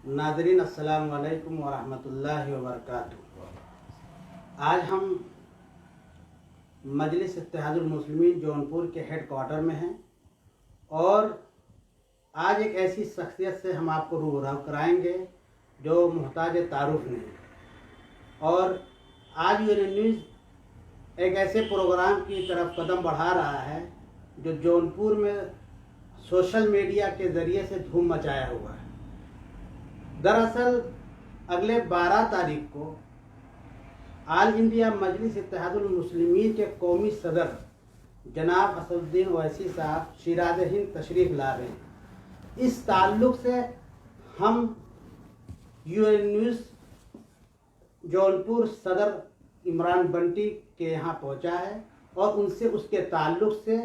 नाज़रीन अस्सलाम वालेकुम व रहमतुल्लाहि व बरकातुहू। आज हम मजलिस इत्तेहादुल मुस्लिमीन जौनपुर के हेड क्वार्टर में हैं और आज एक ऐसी शख्सियत से हम आपको रूबरू कराएंगे जो मुहताज तारुफ नहीं। और आज ये न्यूज़ एक ऐसे प्रोग्राम की तरफ कदम बढ़ा रहा है जो जौनपुर में सोशल मीडिया के ज़रिए से धूम मचाया हुआ है। दरअसल अगले 12 तारीख को आल इंडिया मजलिस इत्तेहादुल मुस्लिमीन के कौमी सदर जनाब असदुद्दीन ओवैसी साहब शिराज हिंद तशरीफ़ ला रहे हैं। इस ताल्लुक़ से हम UN न्यूज़ जौनपुर सदर इमरान बंटी के यहाँ पहुँचा है और उनसे उसके ताल्लुक़ से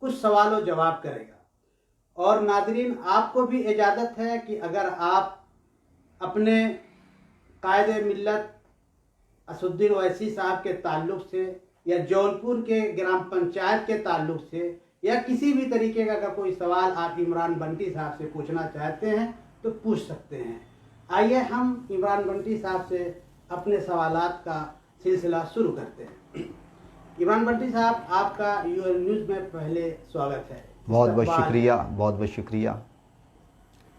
कुछ सवाल व जवाब करेगा। और नाज़रीन, आपको भी इजाज़त है कि अगर आप अपने कायदे मिल्लत असदुद्दीन ओवैसी साहब के ताल्लुक़ से या जौनपुर के ग्राम पंचायत के ताल्लुक़ से या किसी भी तरीके का अगर कोई सवाल आप इमरान बंटी साहब से पूछना चाहते हैं तो पूछ सकते हैं। आइए हम इमरान बंटी साहब से अपने सवालात का सिलसिला शुरू करते हैं। इमरान बंटी साहब, आपका UN न्यूज़ में पहले स्वागत है। बहुत बहुत शुक्रिया, बहुत बहुत शुक्रिया।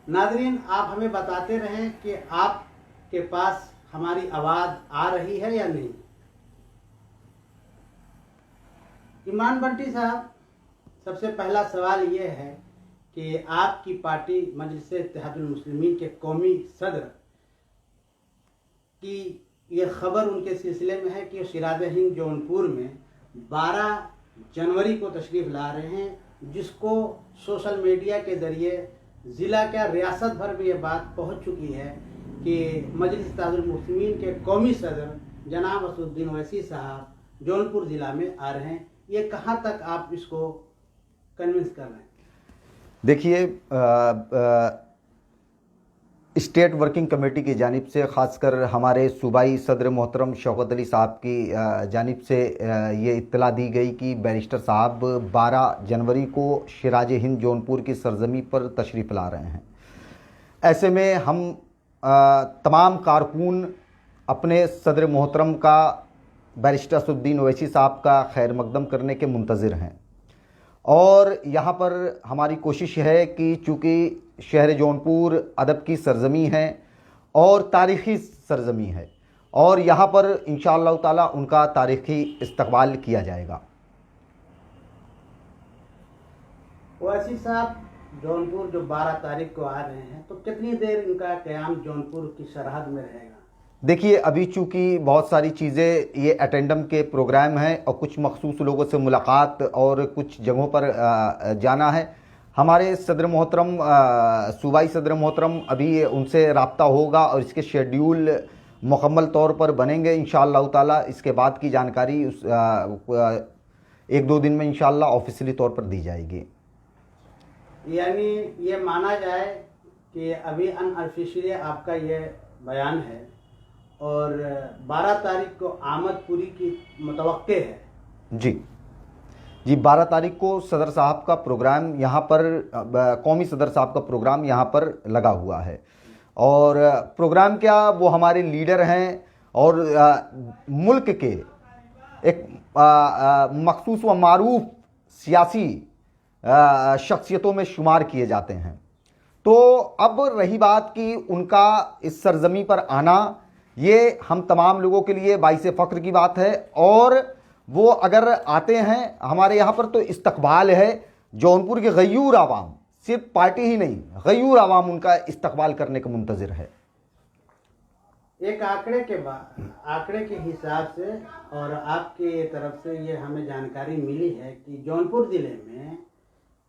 नाज़रीन, आप हमें बताते रहें कि आपके पास हमारी आवाज़ आ रही है या नहीं। इमरान बंटी साहब, सबसे पहला सवाल ये है कि आपकी पार्टी मजलिस इत्तेहादुल मुस्लिमीन के कौमी सदर की ये खबर उनके सिलसिले में है कि सिराज हिंद जौनपुर में 12 जनवरी को तशरीफ़ ला रहे हैं, जिसको सोशल मीडिया के ज़रिए ज़िला क्या रियासत भर में ये बात पहुंच चुकी है कि मजलिस इत्तेहादुल मुस्लिमीन के कौमी सदर जनाब असदुद्दीन ओवैसी साहब जौनपुर ज़िला में आ रहे हैं। ये कहाँ तक आप इसको कन्विंस कर रहे हैं? देखिए, स्टेट वर्किंग कमेटी की जानिब से ख़ासकर हमारे सूबाई सदर मोहतरम शौकत अली साहब की जानिब से ये इत्तला दी गई कि बैरिस्टर साहब 12 जनवरी को शिराज हिंद जौनपुर की सरजमी पर तशरीफ़ ला रहे हैं। ऐसे में हम तमाम कारकुन अपने सदर मोहतरम का बैरिस्टर असदुद्दीन ओवैसी साहब का खैर मकदम करने के मुंतज़िर हैं। और यहाँ पर हमारी कोशिश है कि चूँकि शहर जौनपुर अदब की सरजमी है और तारीख़ी सरजमी है और यहाँ पर इंशाअल्लाह ताला उनका तारीख़ी इस्तकबाल किया जाएगा। ओवैसी साहब जौनपुर जो 12 तारीख को आ रहे हैं, तो कितनी देर इनका क़याम जौनपुर की सरहद में रहेगा? देखिए, अभी चूँकि बहुत सारी चीज़ें ये अटेंडम के प्रोग्राम हैं और कुछ मखसूस लोगों से मुलाकात और कुछ जगहों पर जाना है। हमारे सदर मोहतरम सूबाई सदर मोहतरम अभी उनसे रब्ता होगा और इसके शेड्यूल मुकम्मल तौर पर बनेंगे इंशाअल्लाह ताला। इसके बाद की जानकारी उस 1-2 दिन में इंशाअल्लाह ऑफिशियली तौर पर दी जाएगी। यानी ये माना जाए कि अभी अनऑफिशियली आपका ये बयान है और 12 तारीख को आमद पूरी की मुतवक्के है। जी, 12 तारीख को सदर साहब का प्रोग्राम यहाँ पर कौमी सदर साहब का प्रोग्राम यहाँ पर लगा हुआ है। और प्रोग्राम क्या, वो हमारे लीडर हैं और मुल्क के एक मखसूस व मारूफ सियासी शख्सियतों में शुमार किए जाते हैं। तो अब रही बात कि उनका इस सरजमी पर आना, ये हम तमाम लोगों के लिए बाइसे फ़ख्र की बात है। और वो अगर आते हैं हमारे यहाँ पर तो इस्तकबाल है। जौनपुर के गयूर आवाम, सिर्फ पार्टी ही नहीं, गयूर आवाम उनका इस्तकबाल करने का मुंतज़िर है। एक आंकड़े के हिसाब से और आपके तरफ से ये हमें जानकारी मिली है कि जौनपुर ज़िले में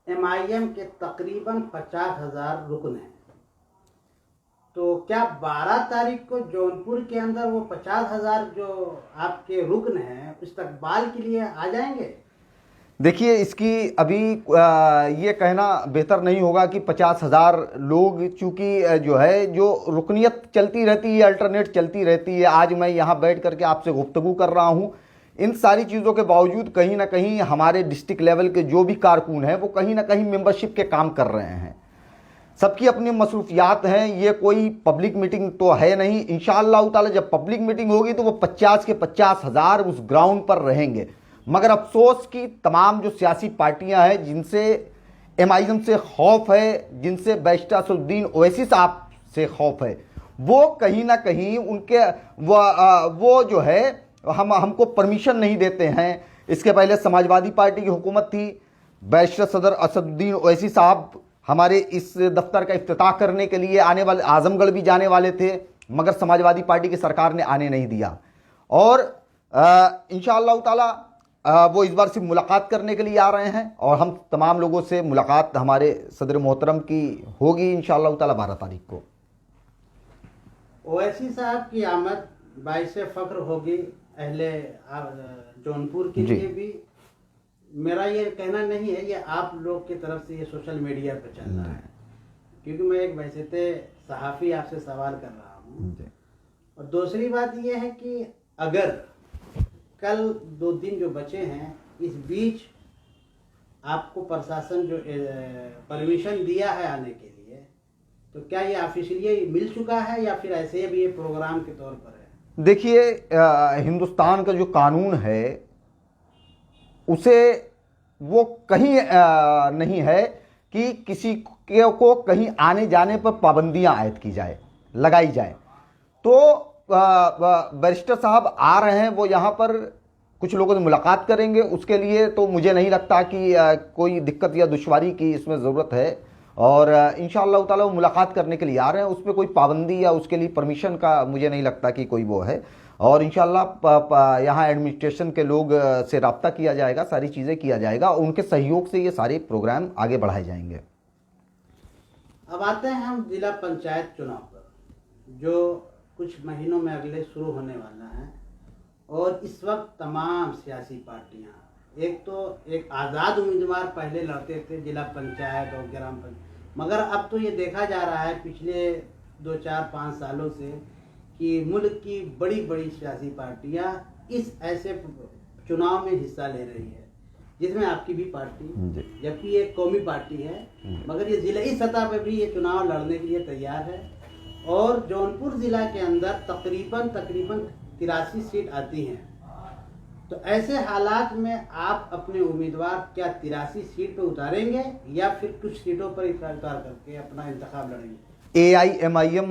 MIM के तकरीबन 50,000 रुकन हैं। तो क्या 12 तारीख को जौनपुर के अंदर वो 50,000 जो आपके रुकन हैं इस्तकबाल के लिए आ जाएंगे? देखिए, इसकी अभी ये कहना बेहतर नहीं होगा कि 50,000 लोग, चूँकि जो रुकनियत चलती रहती है, अल्टरनेट चलती रहती है। आज मैं यहाँ बैठ करके आपसे गुफ्तगू कर रहा हूँ, इन सारी चीज़ों के बावजूद कहीं ना कहीं हमारे डिस्ट्रिक्ट लेवल के जो भी कारकुन हैं वो कहीं ना कहीं मेंबरशिप के काम कर रहे हैं। सबकी अपनी मसरूफियात हैं, ये कोई पब्लिक मीटिंग तो है नहीं। इंशाअल्लाह ताला जब पब्लिक मीटिंग होगी तो वो 50 के 50,000 उस ग्राउंड पर रहेंगे। मगर अफसोस कि तमाम जो सियासी पार्टियां हैं जिनसे MIM से खौफ है, जिनसे बैरिस्टर असदुद्दीन ओवैसी साहब से खौफ है, वो कहीं ना कहीं उनके वो जो है हमको परमिशन नहीं देते हैं। इसके पहले समाजवादी पार्टी की हुकूमत थी, बैरिस्टर सदर असदुद्दीन ओवैसी साहब हमारे इस दफ्तर का इफ्तिताह करने के लिए आने वाले, आजमगढ़ भी जाने वाले थे, मगर समाजवादी पार्टी की सरकार ने आने नहीं दिया। और इंशाअल्लाह ताला वो इस बार सिर्फ मुलाकात करने के लिए आ रहे हैं और हम तमाम लोगों से मुलाकात हमारे सदर मोहतरम की होगी इंशाअल्लाह ताला 12 तारीख को। ओवैसी साहब की आमद बाइसे फख्र होगी अहले जौनपुर के लिए भी। मेरा ये कहना नहीं है, ये आप लोग की तरफ से ये सोशल मीडिया पर चल रहा है, क्योंकि मैं एक वैसे सहाफ़ी आपसे सवाल कर रहा हूँ। और दूसरी बात ये है कि अगर कल 2 दिन जो बचे हैं, इस बीच आपको प्रशासन जो परमिशन दिया है आने के लिए, तो क्या ये ऑफिशियली मिल चुका है या फिर ऐसे भी ये प्रोग्राम के तौर पर है? देखिए, हिंदुस्तान का जो कानून है उसे वो कहीं नहीं है कि किसी को कहीं आने जाने पर पाबंदियां आयद की जाए, लगाई जाए। तो बैरिस्टर साहब आ रहे हैं, वो यहाँ पर कुछ लोगों से मुलाकात करेंगे, उसके लिए तो मुझे नहीं लगता कि कोई दिक्कत या दुश्वारी की इसमें ज़रूरत है। और इंशाअल्लाह ताला वो मुलाकात करने के लिए आ रहे हैं, उसमें कोई पाबंदी या उसके लिए परमिशन का मुझे नहीं लगता कि कोई वो है। और इंशाअल्लाह यहाँ एडमिनिस्ट्रेशन के लोग से रब्ता किया जाएगा, सारी चीज़ें किया जाएगा, उनके सहयोग से ये सारे प्रोग्राम आगे बढ़ाए जाएंगे। अब आते हैं हम जिला पंचायत चुनाव पर, जो कुछ महीनों में अगले शुरू होने वाला है। और इस वक्त तमाम सियासी पार्टियां, एक आज़ाद उम्मीदवार पहले लड़ते थे जिला पंचायत और ग्राम पंचायत, मगर अब तो ये देखा जा रहा है पिछले 2-4-5 सालों से कि मुल्क की बड़ी बड़ी सियासी पार्टियां इस ऐसे चुनाव में हिस्सा ले रही है, जिसमें आपकी भी पार्टी, जबकि ये कौमी पार्टी है, मगर ये जिलाई सतह पर भी ये चुनाव लड़ने के लिए तैयार है। और जौनपुर ज़िला के अंदर तकरीबन 83 सीट आती हैं। तो ऐसे हालात में आप अपने उम्मीदवार क्या 83 सीट पे उतारेंगे या फिर कुछ सीटों पर उतार करके अपना इंतखाब लड़ेंगे? AIMIM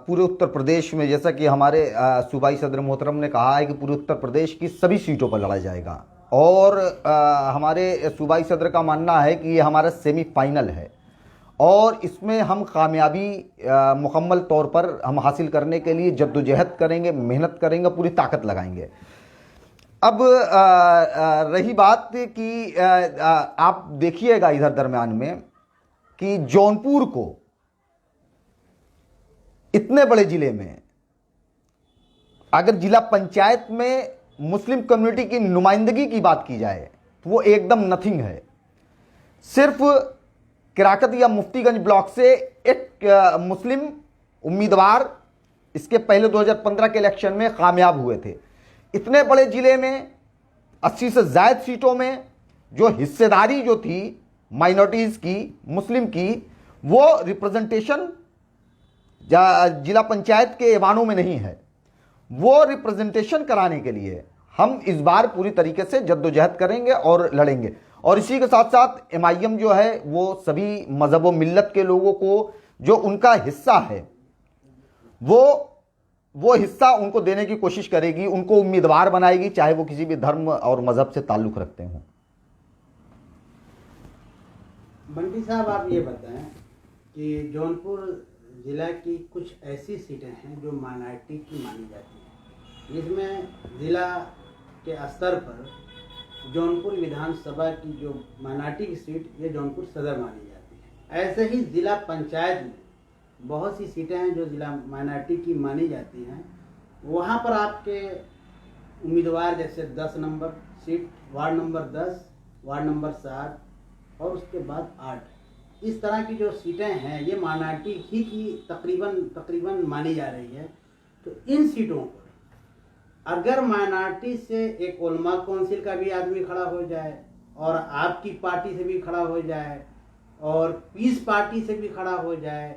पूरे उत्तर प्रदेश में, जैसा कि हमारे सूबाई सदर मोहतरम ने कहा है कि पूरे उत्तर प्रदेश की सभी सीटों पर लड़ा जाएगा। और हमारे सूबाई सदर का मानना है कि ये हमारा सेमीफाइनल है और इसमें हम कामयाबी मुकम्मल तौर पर हम हासिल करने के लिए जद्दोजहद करेंगे, मेहनत करेंगे, पूरी ताकत लगाएंगे। अब रही बात कि आप देखिएगा इधर दरमियान में कि जौनपुर को इतने बड़े ज़िले में अगर जिला पंचायत में मुस्लिम कम्युनिटी की नुमाइंदगी की बात की जाए तो वो एकदम नथिंग है। सिर्फ किराकत या मुफ्तीगंज ब्लॉक से एक मुस्लिम उम्मीदवार इसके पहले 2015 के इलेक्शन में कामयाब हुए थे। इतने बड़े ज़िले में 80 से ज़ायद सीटों में जो हिस्सेदारी जो थी माइनॉरिटीज़ की, मुस्लिम की, वो रिप्रेजेंटेशन जिला पंचायत के ऐवानों में नहीं है। वो रिप्रेजेंटेशन कराने के लिए हम इस बार पूरी तरीके से जद्दोजहद करेंगे और लड़ेंगे। और इसी के साथ साथ MIM जो है वो सभी मज़हब व मिल्लत के लोगों को जो उनका हिस्सा है वो हिस्सा उनको देने की कोशिश करेगी, उनको उम्मीदवार बनाएगी, चाहे वो किसी भी धर्म और मज़हब से ताल्लुक़ रखते हों। बंटी साहब, आप ये बताएं कि जौनपुर ज़िला की कुछ ऐसी सीटें हैं जो माइनॉरिटी की मानी जाती हैं, जिसमें ज़िला के स्तर पर जौनपुर विधानसभा की जो माइनॉरिटी की सीट, ये जौनपुर सदर मानी जाती है। ऐसे ही ज़िला पंचायत में बहुत सी सीटें हैं जो ज़िला माइनॉरिटी की मानी जाती हैं। वहाँ पर आपके उम्मीदवार जैसे 10 number seat, ward number 10, ward number 7 और उसके बाद 8, इस तरह की जो सीटें हैं ये माइनॉरिटी ही की तकरीबन मानी जा रही है। तो इन सीटों पर अगर माइनॉरिटी से एक उलमा काउंसिल का भी आदमी खड़ा हो जाए और आपकी पार्टी से भी खड़ा हो जाए और पीस पार्टी से भी खड़ा हो जाए।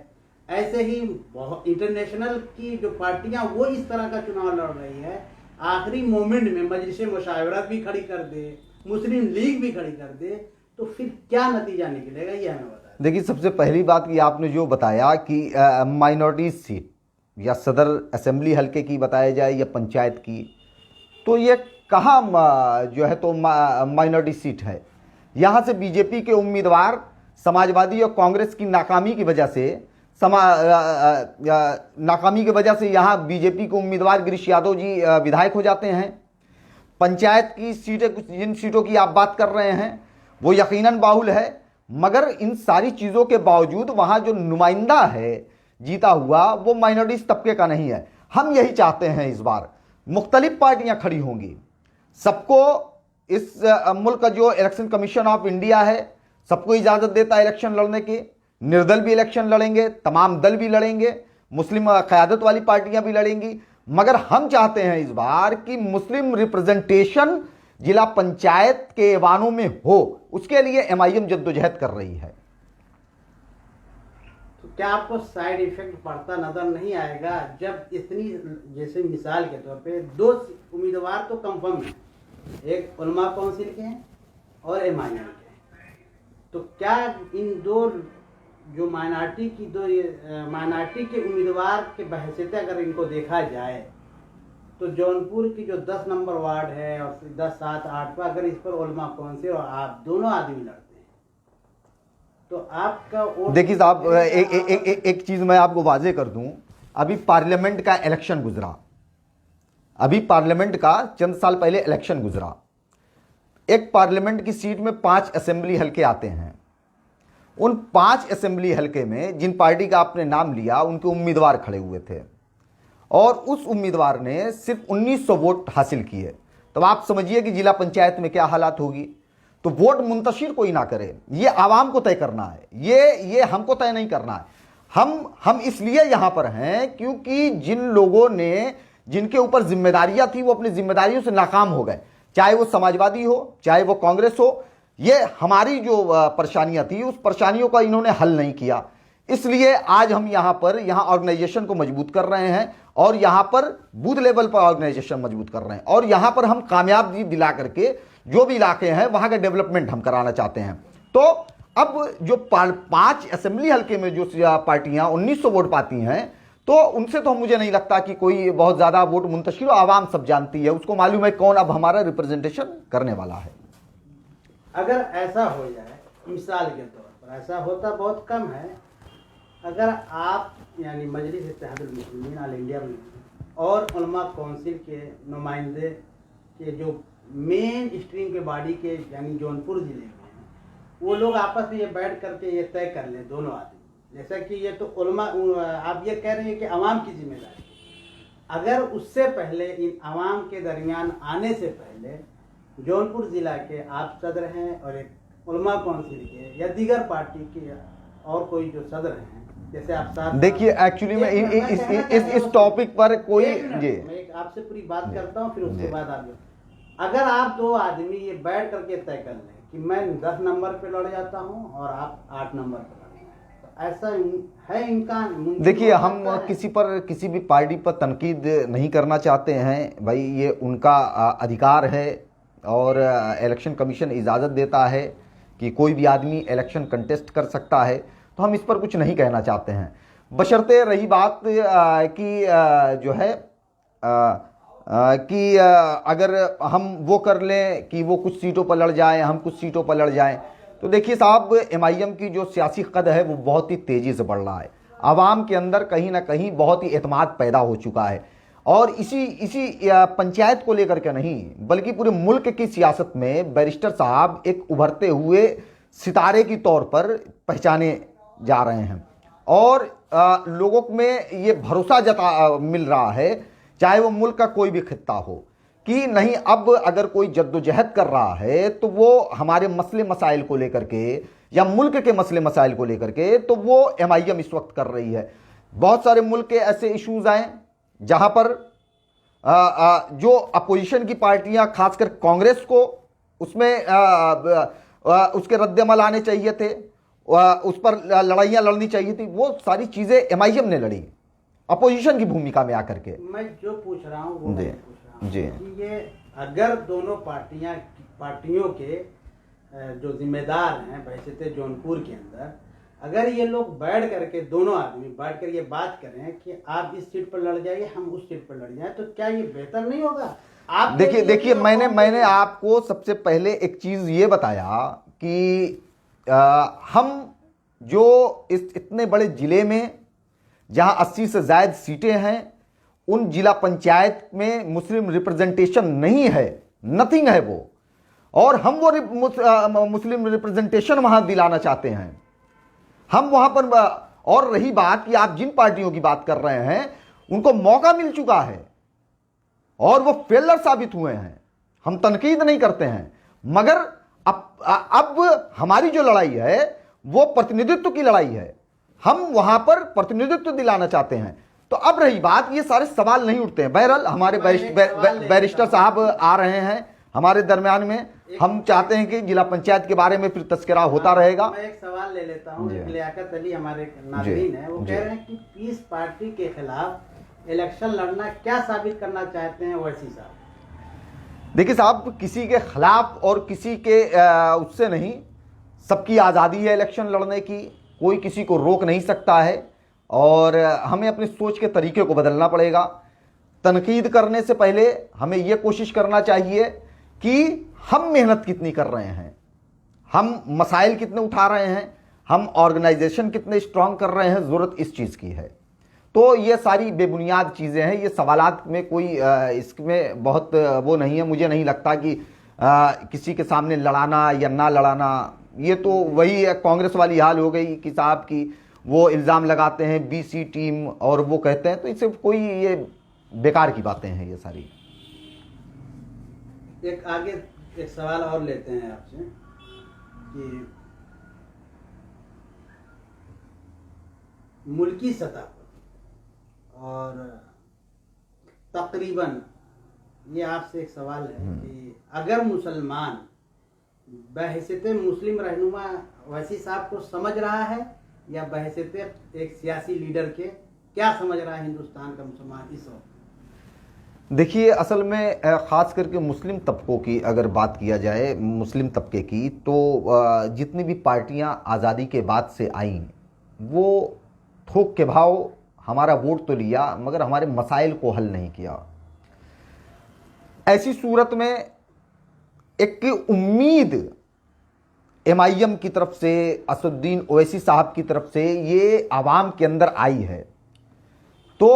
ऐसे ही बहुत इंटरनेशनल की जो पार्टियां वो इस तरह का चुनाव लड़ रही है, आखिरी मोमेंट में मजलिस मुशावरत भी खड़ी कर दे, मुस्लिम लीग भी खड़ी कर दे, तो फिर क्या नतीजा निकलेगा ये हमें बता। देखिए, सबसे पहली बात कि आपने जो बताया कि माइनॉरिटी सीट या सदर असेंबली हलके की बताया जाए या पंचायत की, तो ये कहाँ जो है तो माइनॉरिटी सीट है। यहाँ से बीजेपी के उम्मीदवार समाजवादी और कांग्रेस की नाकामी की वजह से यहाँ बीजेपी के उम्मीदवार गिरीश यादव जी विधायक हो जाते हैं। पंचायत की सीटें, कुछ जिन सीटों की आप बात कर रहे हैं वो यकीनन बाहुल है, मगर इन सारी चीज़ों के बावजूद वहाँ जो नुमाइंदा है जीता हुआ वो माइनॉरिटी तबके का नहीं है। हम यही चाहते हैं, इस बार मुख्तलिफ पार्टियां खड़ी होंगी, सबको इस मुल्क का जो इलेक्शन कमीशन ऑफ इंडिया है सबको इजाज़त देता है इलेक्शन लड़ने की। निर्दल भी इलेक्शन लड़ेंगे, तमाम दल भी लड़ेंगे, मुस्लिम क़यादत वाली पार्टियां भी लड़ेंगी, मगर हम चाहते हैं इस बार कि मुस्लिम रिप्रेजेंटेशन जिला पंचायत के ऐवानों में हो। उसके लिए एमआईएम जद्दोजहद कर रही है। तो क्या आपको साइड इफेक्ट पड़ता नजर नहीं आएगा जब इतनी, जैसे मिसाल के तौर पे 2 उम्मीदवार तो कंफर्म है, एक उलमा काउंसिल के हैं और एमआईएम के, तो क्या इन 2 जो माइनॉरिटी के उम्मीदवार के बहैसियत अगर इनको देखा जाए तो जौनपुर की जो 10 नंबर वार्ड है और 10, 7, 8 पर अगर इस पर उलमा काउंसिल और आप दोनों आदमी लड़ते हैं तो आपका वोट। देखिए साहब, एक चीज़ मैं आपको वाजे कर दूं, अभी पार्लियामेंट का इलेक्शन गुजरा, अभी पार्लियामेंट का चंद साल पहले इलेक्शन गुजरा। एक पार्लियामेंट की सीट में 5 असेंबली हलके आते हैं। उन 5 असेंबली हलके में जिन पार्टी का आपने नाम लिया उनके उम्मीदवार खड़े हुए थे और उस उम्मीदवार ने सिर्फ 1900 वोट हासिल किए। तो आप समझिए कि जिला पंचायत में क्या हालात होगी। तो वोट मुंतशिर कोई ना करे, ये आवाम को तय करना है, ये हमको तय नहीं करना है। हम इसलिए यहां पर हैं क्योंकि जिन लोगों ने, जिनके ऊपर जिम्मेदारियां थी वो अपनी जिम्मेदारियों से नाकाम हो गए, चाहे वो समाजवादी हो चाहे वो कांग्रेस हो। ये हमारी जो परेशानियां थी उस परेशानियों का इन्होंने हल नहीं किया। इसलिए आज हम यहाँ ऑर्गेनाइजेशन को मजबूत कर रहे हैं और यहाँ पर बूथ लेवल पर ऑर्गेनाइजेशन मजबूत कर रहे हैं और यहाँ पर हम कामयाबी दिला करके जो भी इलाके हैं वहाँ का डेवलपमेंट हम कराना चाहते हैं। तो अब जो 5 असेंबली हल्के में जो पार्टियां 1900 वोट पाती हैं, तो उनसे तो मुझे नहीं लगता कि कोई बहुत ज़्यादा वोट मुंतशिर, आवाम सब जानती है, उसको मालूम है कौन अब हमारा रिप्रेजेंटेशन करने वाला है। अगर ऐसा हो जाए, मिसाल के तौर पर, ऐसा होता बहुत कम है, अगर आप यानी मजलिस इत्तेहादुल मुस्लिमीन ऑल इंडिया और उलमा काउंसिल के नुमाइंदे के जो मेन स्ट्रीम के बॉडी के यानी जौनपुर ज़िले में हैं, वो लोग आपस में ये बैठ करके ये तय कर लें दोनों आदमी, जैसा कि ये तो उलमा, आप ये कह रहे हैं कि अवाम की जिम्मेदारी, अगर उससे पहले इन अवाम के दरमियान आने से पहले जौनपुर ज़िला के आप सदर हैं और एक उलमा काउंसिल के या दीगर पार्टी के और कोई जो सदर हैं, जैसे आप साथ, देखिए एक्चुअली मैं इस टॉपिक पर कोई जी मैं आपसे पूरी बात करता हूँ, फिर उसके बाद आप, अगर आप 2 आदमी ये बैठ करके तय कर लें कि मैं 10 नंबर पे लड़ जाता हूँ और आप 8 नंबर पे लड़ेंगे, तो ऐसा है इम्कान? देखिए, हम किसी भी पार्टी पर तनकीद नहीं करना चाहते हैं भाई, ये उनका अधिकार है और इलेक्शन कमीशन इजाज़त देता है कि कोई भी आदमी इलेक्शन कंटेस्ट कर सकता है, तो हम इस पर कुछ नहीं कहना चाहते हैं। बशर्ते रही बात कि जो है कि अगर हम वो कर लें कि वो कुछ सीटों पर लड़ जाएं, हम कुछ सीटों पर लड़ जाएं, तो देखिए साहब, एमआईएम की जो सियासी कद है वो बहुत ही तेज़ी से बढ़ रहा है। आवाम के अंदर कहीं ना कहीं बहुत ही एतमाद पैदा हो चुका है और इसी पंचायत को लेकर के नहीं बल्कि पूरे मुल्क की सियासत में बैरिस्टर साहब एक उभरते हुए सितारे की तौर पर पहचाने जा रहे हैं और लोगों में ये भरोसा मिल रहा है, चाहे वो मुल्क का कोई भी खित्ता हो, कि नहीं, अब अगर कोई जद्दोजहद कर रहा है तो वो हमारे मसले मसाइल को लेकर के या मुल्क के मसले मसाइल को लेकर के, तो वो एमआईएम इस वक्त कर रही है। बहुत सारे मुल्क के ऐसे इश्यूज आए जहां पर जो अपोजिशन की पार्टियां, खासकर कांग्रेस को उसमें उसके रद्द अमल आने चाहिए थे, उस पर लड़ाइयाँ लड़नी चाहिए थी, वो सारी चीज़ें MIM ने लड़ी अपोजिशन की भूमिका में आकर के। मैं जो पूछ रहा हूँ वो मैं पूछ रहा हूँ जी कि ये अगर दोनों पार्टियों के जो जिम्मेदार हैं बहसीत जौनपुर के अंदर, अगर ये लोग बैठ करके दोनों आदमी बैठ कर ये बात करें कि आप इस सीट पर लड़ जाइए, हम उस सीट पर लड़ जाए, तो क्या ये बेहतर नहीं होगा? आप देखिए मैंने आपको सबसे पहले एक चीज ये बताया कि हम जो इस इतने बड़े जिले में जहां 80 से ज्यादा सीटें हैं, उन जिला पंचायत में मुस्लिम रिप्रेजेंटेशन नहीं है, नथिंग है वो, और हम वो मुस्लिम रिप्रेजेंटेशन वहां दिलाना चाहते हैं हम वहां पर। और रही बात कि आप जिन पार्टियों की बात कर रहे हैं, उनको मौका मिल चुका है और वो फेलर साबित हुए हैं, हम तनकीद नहीं करते हैं, मगर अब हमारी जो लड़ाई है वो प्रतिनिधित्व की लड़ाई है, हम वहां पर प्रतिनिधित्व दिलाना चाहते हैं। तो अब रही बात, ये सारे सवाल नहीं उठते हैं। बहरहाल हमारे बैरिस्टर साहब आ रहे हैं हमारे दरमियान में, हम चाहते हैं कि जिला पंचायत के बारे में फिर तस्करा होता रहेगा। मैं एक सवाल ले लेता हूँ। लियाकत अली हमारे नाज़रीन है, वो कह रहे हैं कि पीस पार्टी के खिलाफ इलेक्शन लड़ना क्या साबित करना चाहते हैं ओवैसी साहब? देखिए साहब, किसी के खिलाफ और किसी के उससे नहीं, सबकी आज़ादी है इलेक्शन लड़ने की, कोई किसी को रोक नहीं सकता है, और हमें अपनी सोच के तरीके को बदलना पड़ेगा। तनकीद करने से पहले हमें यह कोशिश करना चाहिए कि हम मेहनत कितनी कर रहे हैं, हम मसाइल कितने उठा रहे हैं, हम ऑर्गेनाइजेशन कितने स्ट्रांग कर रहे हैं, ज़रूरत इस चीज़ की है। तो ये सारी बेबुनियाद चीज़ें हैं, ये सवालात में कोई इसमें बहुत वो नहीं है। मुझे नहीं लगता कि किसी के सामने लड़ाना या ना लड़ाना, ये तो वही कांग्रेस वाली हाल हो गई कि साहब की वो इल्ज़ाम लगाते हैं BC टीम और वो कहते हैं, तो इससे कोई ये बेकार की बातें हैं ये सारी। एक आगे एक सवाल और लेते हैं आपसे कि मुल्की सतह पर और तकरीबन ये आपसे एक सवाल है कि अगर मुसलमान बहैसियत मुस्लिम रहनुमा ओवैसी साहब को समझ रहा है या बहैसियत एक सियासी लीडर के, क्या समझ रहा है हिंदुस्तान का मुसलमान इस वक्त? देखिए, असल में ख़ास करके मुस्लिम तबकों की अगर बात किया जाए, मुस्लिम तबके की, तो जितनी भी पार्टियां आज़ादी के बाद से आईं, वो थोक के भाव हमारा वोट तो लिया मगर हमारे मसाइल को हल नहीं किया। ऐसी सूरत में एक उम्मीद MIM की तरफ से, असदुद्दीन ओवैसी साहब की तरफ से ये आवाम के अंदर आई है। तो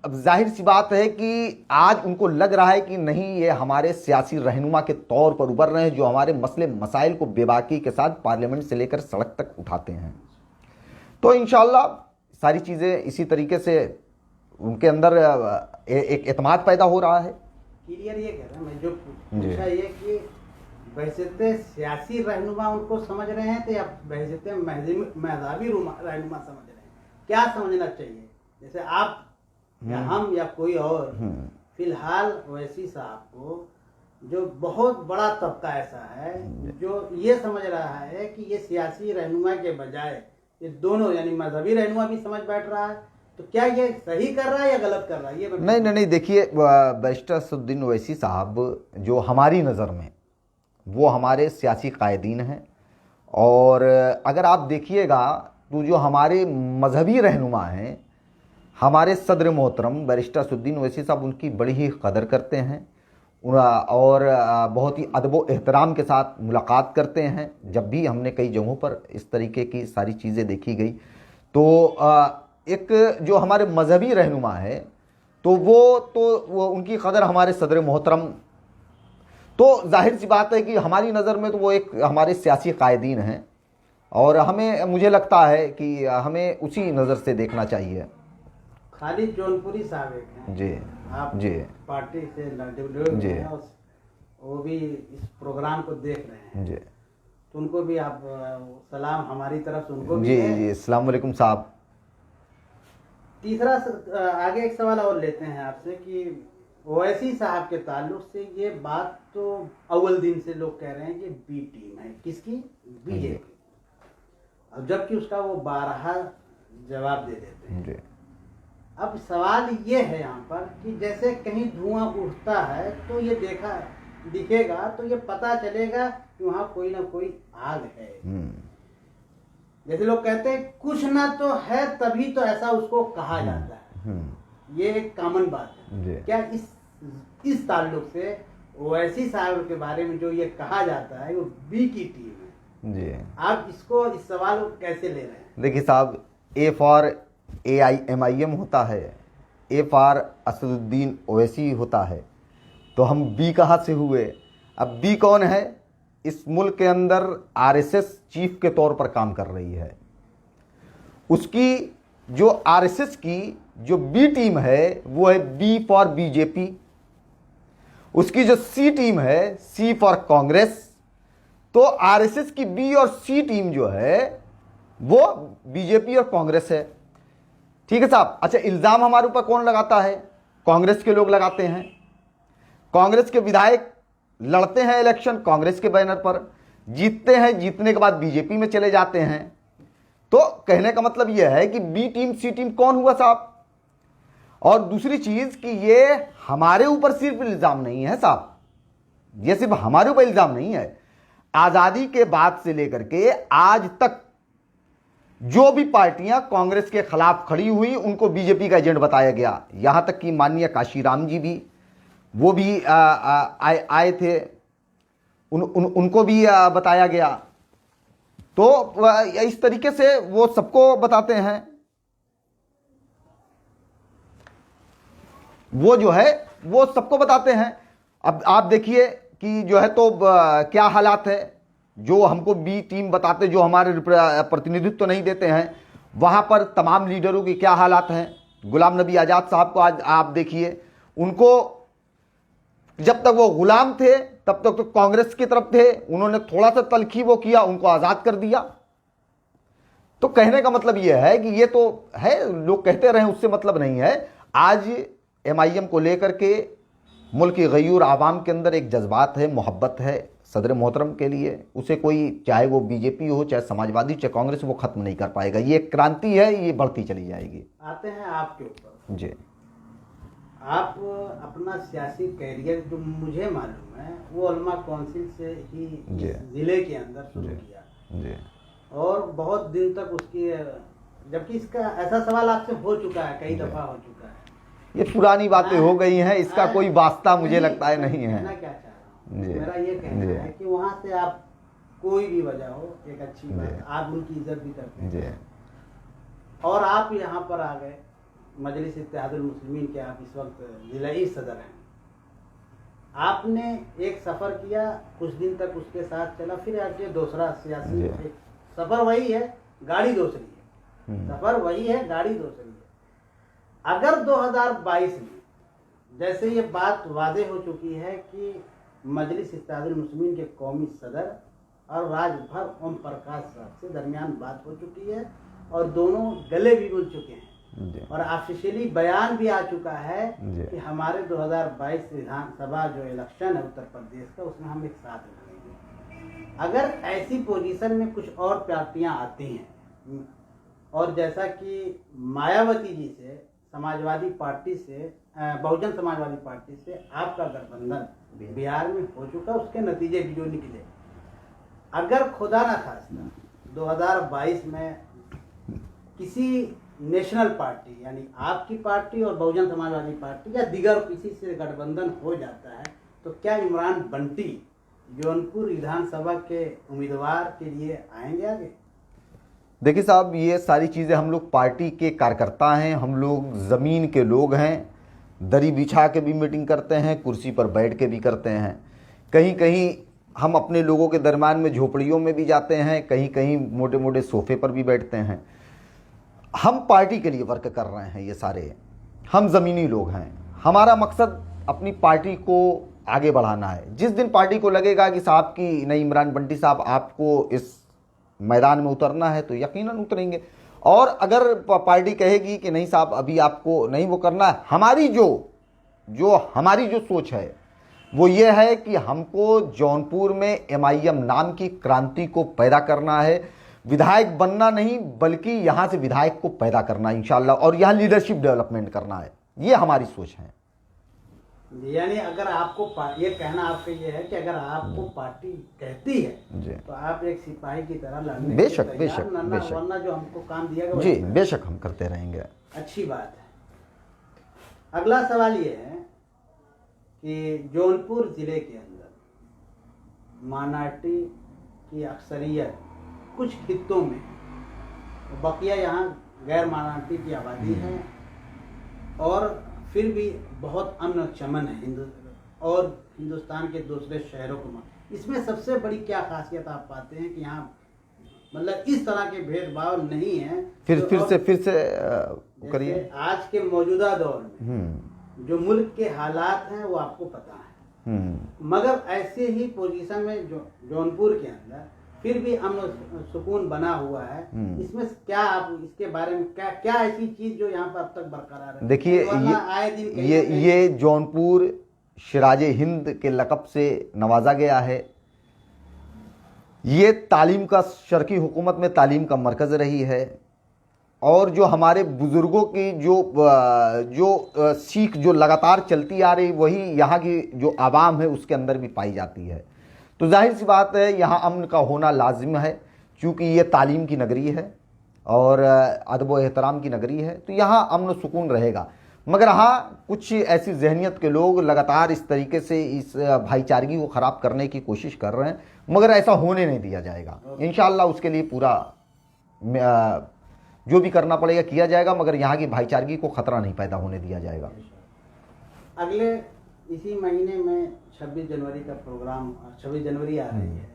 अब जाहिर सी बात है कि आज उनको लग रहा है कि नहीं, ये हमारे सियासी रहनुमा के तौर पर उभर रहे हैं जो हमारे मसले मसाइल को बेबाकी के साथ पार्लियामेंट से लेकर सड़क तक उठाते हैं। तो इंशाअल्लाह सारी चीज़ें इसी तरीके से उनके अंदर एक एतमाद पैदा हो रहा है। क्लियर ये कह रहा है, मैं जो पूछा ये कि बहैसियत सियासी रहनुमा उनको समझ रहे हैं तो या बहैसियत मज़हबी रहनुमा समझ रहे हैं? क्या समझना चाहिए? जैसे आप या हम या कोई और, फिलहाल ओवैसी साहब को जो बहुत बड़ा तबका ऐसा है जो ये समझ रहा है कि ये सियासी रहनुमा के बजाय ये दोनों यानी मजहबी रहनुमा भी समझ बैठ रहा है, तो क्या ये सही कर रहा है या गलत कर रहा है? ये नहीं, देखिए, बैरिस्टर असदुद्दीन ओवैसी साहब जो हमारी नज़र में वो हमारे सियासी कायदीन हैं, और अगर आप देखिएगा तो जो हमारे मजहबी रहनुमा हैं, हमारे सदर मोहतरम बैरिस्टर असदुद्दीन ओवैसी साहब उनकी बड़ी ही कदर करते हैं और बहुत ही अदब व एहतराम के साथ मुलाकात करते हैं। जब भी हमने कई जगहों पर इस तरीके की सारी चीज़ें देखी गई, तो एक जो हमारे मजहबी रहनुमा है तो वो उनकी कदर हमारे सदर मोहतरम, तो जाहिर सी बात है कि हमारी नज़र में तो वो एक हमारे सियासी कायदीन हैं, और मुझे लगता है कि हमें उसी नज़र से देखना चाहिए। खालिद जौनपुरी साहब एक हैं जी, आप जी, पार्टी से जी हैं, वो भी इस प्रोग्राम को देख रहे हैं जी, तो उनको भी आप सलाम हमारी तरफ से उनको भी जी, अस्सलाम वालेकुम साहब। तीसरा आगे एक सवाल और लेते हैं आपसे कि ओवैसी साहब के ताल्लुक से ये बात तो अव्वल दिन से लोग कह रहे हैं कि B टीम है, किसकी? BJP। और जबकि उसका वो 12 जवाब दे देते हैं। जी। अब सवाल ये है यहाँ पर कि जैसे कहीं धुआं उठता है तो ये दिखेगा तो ये पता चलेगा कि वहाँ कोई ना कोई आग है। जैसे लोग कहते हैं कुछ ना तो है तभी तो ऐसा उसको कहा जाता है। ये एक कॉमन बात है। क्या इस ताल्लुक से ओवैसी साहब के बारे में जो ये कहा जाता है वो बी की टीम है जी, आप इसको इस सवाल को कैसे ले रहे हैं? देखिए साहब, ए फॉर AIMIM होता है, ए फॉर असदुद्दीन ओवैसी होता है, तो हम बी कहाँ से हुए? अब बी कौन है? इस मुल्क के अंदर RSS चीफ के तौर पर काम कर रही है। उसकी जो RSS की जो बी टीम है वो है बी फॉर BJP। उसकी जो सी टीम है सी फॉर कांग्रेस। तो RSS की बी और सी टीम जो है वो BJP और कांग्रेस है। ठीक है साहब। अच्छा, इल्जाम हमारे ऊपर कौन लगाता है? कांग्रेस के लोग लगाते हैं। कांग्रेस के विधायक लड़ते हैं इलेक्शन कांग्रेस के बैनर पर, जीतते हैं, जीतने के बाद BJP में चले जाते हैं। तो कहने का मतलब यह है कि बी टीम सी टीम कौन हुआ साहब? और दूसरी चीज कि ये हमारे ऊपर सिर्फ इल्जाम नहीं है साहब, ये सिर्फ हमारे ऊपर इल्जाम नहीं है। आजादी के बाद से लेकर के आज तक जो भी पार्टियां कांग्रेस के खिलाफ खड़ी हुई उनको BJP का एजेंट बताया गया। यहां तक कि माननीय काशीराम जी भी वो भी आए थे, उनको भी बताया गया। तो इस तरीके से वो सबको बताते हैं। वो जो है वो सबको बताते हैं। अब आप देखिए कि जो है तो क्या हालात है, जो हमको बी टीम बताते, जो हमारे प्रतिनिधित्व तो नहीं देते हैं, वहां पर तमाम लीडरों की क्या हालात हैं। गुलाम नबी आज़ाद साहब को आज आप देखिए, उनको जब तक वो गुलाम थे तब तक तो कांग्रेस की तरफ थे, उन्होंने थोड़ा सा तलखी वो किया, उनको आज़ाद कर दिया। तो कहने का मतलब यह है कि ये तो है, लोग कहते रहे, उससे मतलब नहीं है। आज MIM को लेकर के मुल्क की गयूर आवाम के अंदर एक जज्बात है, मोहब्बत है सदर मोहतरम के लिए। उसे कोई, चाहे वो BJP हो, चाहे समाजवादी, चाहे कांग्रेस, वो खत्म नहीं कर पाएगा। ये एक क्रांति है, ये बढ़ती चली जाएगी। आते हैं आपके ऊपर जी। आप अपना सियासी कैरियर जो मुझे मालूम है वो उलमा काउंसिल से ही जिले के अंदर शुरू किया जी। और बहुत दिन तक उसकी, जबकि इसका ऐसा सवाल आपसे हो चुका है, कई दफा हो चुका है। ये पुरानी बातें हो गई हैं, इसका कोई वास्ता मुझे लगता है नहीं है। मैं क्या चाह रहा हूँ, मेरा ये कहना है कि वहाँ से आप कोई भी वजह हो, एक अच्छी बात, आप उनकी इज्जत भी करते हैं और आप यहाँ पर आ गए मजलिस इत्तेहादुल मुस्लिमीन के, आप इस वक्त जिलाई सदर हैं। आपने एक सफ़र किया, कुछ दिन तक उसके साथ चला, फिर आपके दूसरा सियासी सफ़र वही है, गाड़ी दूसरी है, सफ़र वही है, गाड़ी दूसरी है। अगर 2022 में जैसे ये बात वादे हो चुकी है कि मजलिस इत्तेहादुल मुस्लिमीन के कौमी सदर और राजभर ओम प्रकाश साहब से दरमियान बात हो चुकी है और दोनों गले भी मिल चुके हैं और ऑफिशियली बयान भी आ चुका है कि हमारे 2022 विधानसभा जो इलेक्शन है उत्तर प्रदेश का, उसमें हम एक साथ लड़ेंगे। अगर ऐसी पोजीशन में कुछ और पार्टियां आती हैं और जैसा कि मायावती जी से, समाजवादी पार्टी से, बहुजन समाजवादी पार्टी से आपका गठबंधन बिहार में हो चुका, उसके नतीजे भी जो निकले, अगर खुदा ना खास्ता 2022 में किसी नेशनल पार्टी यानी आपकी पार्टी और बहुजन समाजवादी पार्टी या दिगर किसी से गठबंधन हो जाता है, तो क्या इमरान बंटी जौनपुर विधानसभा के उम्मीदवार के लिए आएंगे आगे? देखिए साहब, ये सारी चीज़ें, हम लोग पार्टी के कार्यकर्ता हैं, हम लोग ज़मीन के लोग हैं, दरी बिछा के भी मीटिंग करते हैं, कुर्सी पर बैठ के भी करते हैं। कहीं कहीं हम अपने लोगों के दरमियान में झोपड़ियों में भी जाते हैं, कहीं कहीं मोटे मोटे सोफे पर भी बैठते हैं। हम पार्टी के लिए वर्क कर रहे हैं, ये सारे हम ज़मीनी लोग हैं। हमारा मकसद अपनी पार्टी को आगे बढ़ाना है। जिस दिन पार्टी को लगेगा कि साहब की नहीं, इमरान बंटी साहब आपको इस मैदान में उतरना है, तो यकीनन उतरेंगे। और अगर पार्टी कहेगी कि नहीं साहब अभी आपको नहीं वो करना है, हमारी जो सोच है वो ये है कि हमको जौनपुर में MIM नाम की क्रांति को पैदा करना है। विधायक बनना नहीं बल्कि यहाँ से विधायक को पैदा करना इंशाल्लाह, और यहाँ लीडरशिप डेवलपमेंट करना है, ये हमारी सोच है। यानी अगर आपको ये कहना आपका ये है कि अगर आपको पार्टी कहती है तो आप एक सिपाही की तरह लड़ने बेशक के बेशक तैयार, बेशक, वरना जो हमको काम दिया गया जी बेशक हम करते रहेंगे। अच्छी बात है। अगला सवाल ये है कि जौनपुर जिले के अंदर मानाटी की अक्सरियत कुछ खित्तों में, बकिया यहाँ गैर मानाटी की आबादी है और फिर भी बहुत अमन चमन है और हिंदुस्तान के दूसरे शहरों को। इसमें सबसे बड़ी क्या खासियत आप पाते हैं कि यहाँ मतलब इस तरह के भेदभाव नहीं है? फिर से करिए। आज के मौजूदा दौर में जो मुल्क के हालात हैं वो आपको पता है, मगर ऐसे ही पोजीशन में जौनपुर के अंदर फिर भी अमन सुकून बना हुआ है। इसमें क्या आप इसके बारे में क्या ऐसी चीज जो यहाँ पर अब तक बरकरार है? देखिए, आए दिन ये जौनपुर सिराजे हिंद के लक़ब से नवाजा गया है। ये तालीम का, शर्की हुकूमत में तालीम का मरकज़ रही है और जो हमारे बुज़ुर्गों की जो सीख जो लगातार चलती आ रही वही यहाँ की जो आवाम है उसके अंदर भी पाई जाती है। तो जाहिर सी बात है यहाँ अमन का होना लाजिम है, क्योंकि ये तालीम की नगरी है और अदब व एहतराम की नगरी है, तो यहाँ अमन सुकून रहेगा। मगर हाँ, कुछ ऐसी जहनीत के लोग लगातार इस तरीके से इस भाईचारगी को ख़राब करने की कोशिश कर रहे हैं, मगर ऐसा होने नहीं दिया जाएगा। इंशाअल्लाह उसके लिए पूरा जो भी करना पड़ेगा किया जाएगा, मगर यहाँ की भाईचारगी को ख़तरा नहीं पैदा होने दिया जाएगा। अगले इसी महीने में 26 जनवरी का प्रोग्राम, 26 जनवरी आ रही है,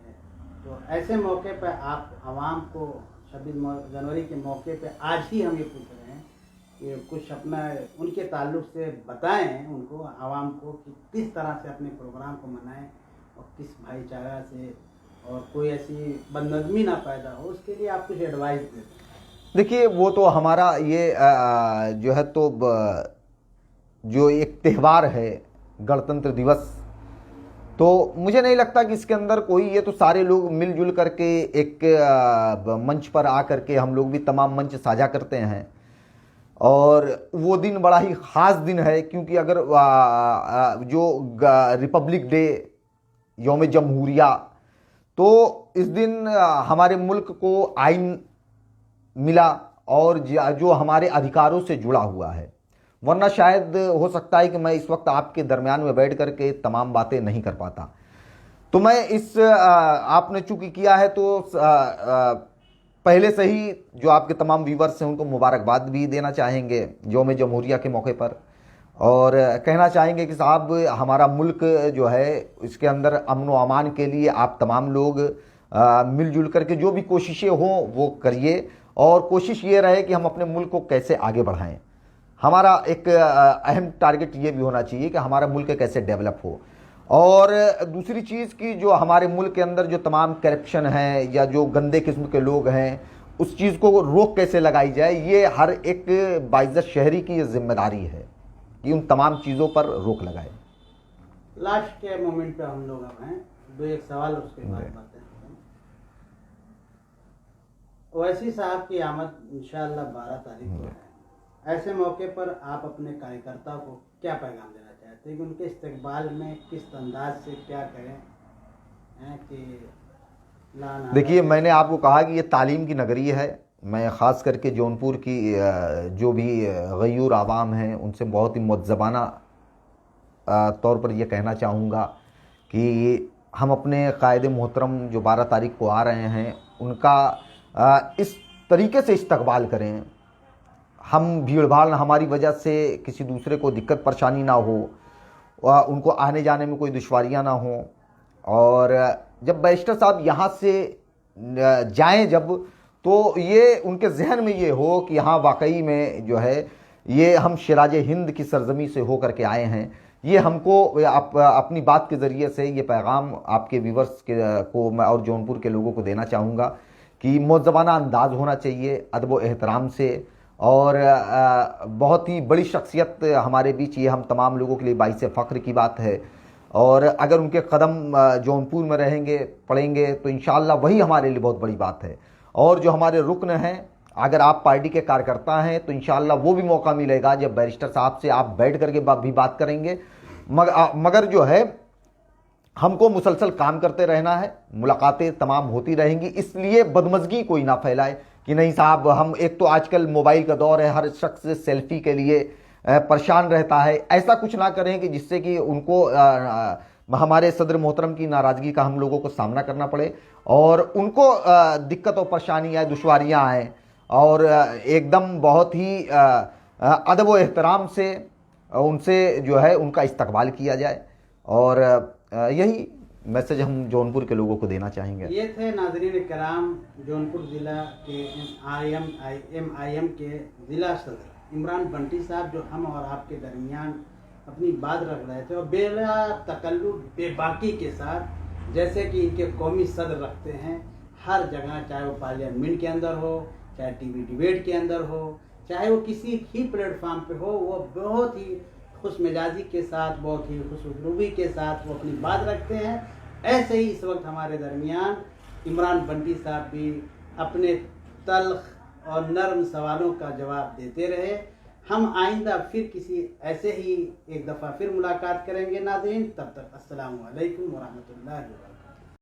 तो ऐसे मौके पर आप आवाम को 26 जनवरी के मौके पे आज ही हम ये पूछ रहे हैं कि कुछ अपना उनके ताल्लुक से बताएं उनको, आवाम को, कि किस तरह से अपने प्रोग्राम को मनाएं और किस भाईचारा से, और कोई ऐसी बदनज़मी ना पैदा हो, उसके लिए आप कुछ एडवाइस दें। देखिए, वो तो हमारा ये जो है तो जो एक त्यौहार है गणतंत्र दिवस, तो मुझे नहीं लगता कि इसके अंदर कोई, ये तो सारे लोग मिलजुल करके एक मंच पर आकर के हम लोग भी तमाम मंच साझा करते हैं और वो दिन बड़ा ही ख़ास दिन है, क्योंकि अगर जो रिपब्लिक डे, यौम जमहूरिया, तो इस दिन हमारे मुल्क को आइन मिला और जो हमारे अधिकारों से जुड़ा हुआ है, वरना शायद हो सकता है कि मैं इस वक्त आपके दरमियान में बैठ करके तमाम बातें नहीं कर पाता। तो मैं इस आपने चूँकि किया है तो पहले से ही जो आपके तमाम व्यूवर्स हैं उनको मुबारकबाद भी देना चाहेंगे यौम जमहूरिया के मौके पर, और कहना चाहेंगे कि साहब हमारा मुल्क जो है इसके अंदर अमन व अमान के लिए आप तमाम लोग मिलजुल करके जो भी कोशिशें हों वो करिए, और कोशिश ये रहे कि हम अपने मुल्क को कैसे आगे बढ़ाएं। हमारा एक अहम टारगेट ये भी होना चाहिए कि हमारा मुल्क कैसे डेवलप हो, और दूसरी चीज़ की जो हमारे मुल्क के अंदर जो तमाम करप्शन है या जो गंदे किस्म के लोग हैं उस चीज़ को रोक कैसे लगाई जाए, ये हर एक बाइज़्ज़त शहरी की ये जिम्मेदारी है कि उन तमाम चीज़ों पर रोक लगाए। लास्ट के मोमेंट पे हम लोग अब हैं, दो एक सवाल उसके बाद बातें। ओवैसी साहब की आमद इंशाअल्लाह 12 तारीख को है। ऐसे मौके पर आप अपने कार्यकर्ताओं को क्या पैगाम देना चाहते हैं कि उनके इस्तकबाल में किस अंदाज से क्या करें कि देखिए, मैंने आपको कहा कि ये तालीम की नगरी है। मैं ख़ास करके जौनपुर की जो भी गयूर आवाम हैं उनसे बहुत ही मुअज़्ज़बाना तौर पर यह कहना चाहूँगा कि हम अपने कायद मोहतरम जो 12 तारीख को आ रहे हैं उनका इस तरीके से इस्तकबाल करें, हम भीड़ भाड़ हमारी वजह से किसी दूसरे को दिक्कत परेशानी ना हो, उनको आने जाने में कोई दुश्वारियाँ ना हो, और जब बैरिस्टर साहब यहाँ से जाएं जब, तो ये उनके जहन में ये हो कि हाँ वाकई में जो है ये हम सिराजे हिंद की सरजमी से हो करके आए हैं। ये हमको अपनी बात के ज़रिए से ये पैगाम आपके व्यूवर्स को मैं और जौनपुर के लोगों को देना चाहूँगा कि मुअज़्ज़बाना अंदाज़ होना चाहिए अदब व एहतराम से, और बहुत ही बड़ी शख्सियत हमारे बीच, ये हम तमाम लोगों के लिए बाइस फ़ख्र की बात है, और अगर उनके कदम जौनपुर में रहेंगे पड़ेंगे तो इंशाअल्लाह वही हमारे लिए बहुत बड़ी बात है। और जो हमारे रुकन हैं, अगर आप पार्टी के कार्यकर्ता हैं तो इंशाअल्लाह वो भी मौका मिलेगा जब बैरिस्टर साहब से आप बैठ करके भी बात करेंगे। मगर जो है हमको मुसलसल काम करते रहना है, मुलाकातें तमाम होती रहेंगी, इसलिए बदमज़गी कोई ना फैलाए कि नहीं साहब हम, एक तो आजकल मोबाइल का दौर है, हर शख्स सेल्फी के लिए परेशान रहता है। ऐसा कुछ ना करें कि जिससे कि उनको हमारे सदर मोहतरम की नाराज़गी का हम लोगों को सामना करना पड़े और उनको दिक्कत और परेशानी आए, दुश्वारियाँ आएँ, और एकदम बहुत ही अदब व एहतराम से उनसे जो है उनका इस्तकबाल किया जाए। और यही मैसेज हम जौनपुर के लोगों को देना चाहेंगे। ये थे नाज़रीन कराम जौनपुर ज़िला के MIM के ज़िला सदर इमरान बंटी साहब, जो हम और आपके दरमियान अपनी बात रख रहे थे और बेला तकल्लुफ बेबाकी के साथ, जैसे कि इनके कौमी सदर रखते हैं हर जगह, चाहे वो पार्लियामेंट के अंदर हो, चाहे टीवी डिबेट के अंदर हो, चाहे वो किसी ही प्लेटफार्म पे हो, वो बहुत ही खुश मिजाजी के साथ, बहुत ही खुशरूबी के साथ वो अपनी बात रखते हैं। ऐसे ही इस वक्त हमारे दरमियान इमरान बंटी साहब भी अपने तल्ख और नर्म सवालों का जवाब देते रहे। हम आइंदा फिर किसी ऐसे ही एक दफ़ा फिर मुलाकात करेंगे नाज़रीन, तब तक अस्सलामु अलैकुम व रहमतुल्लाहि व बरकातहू।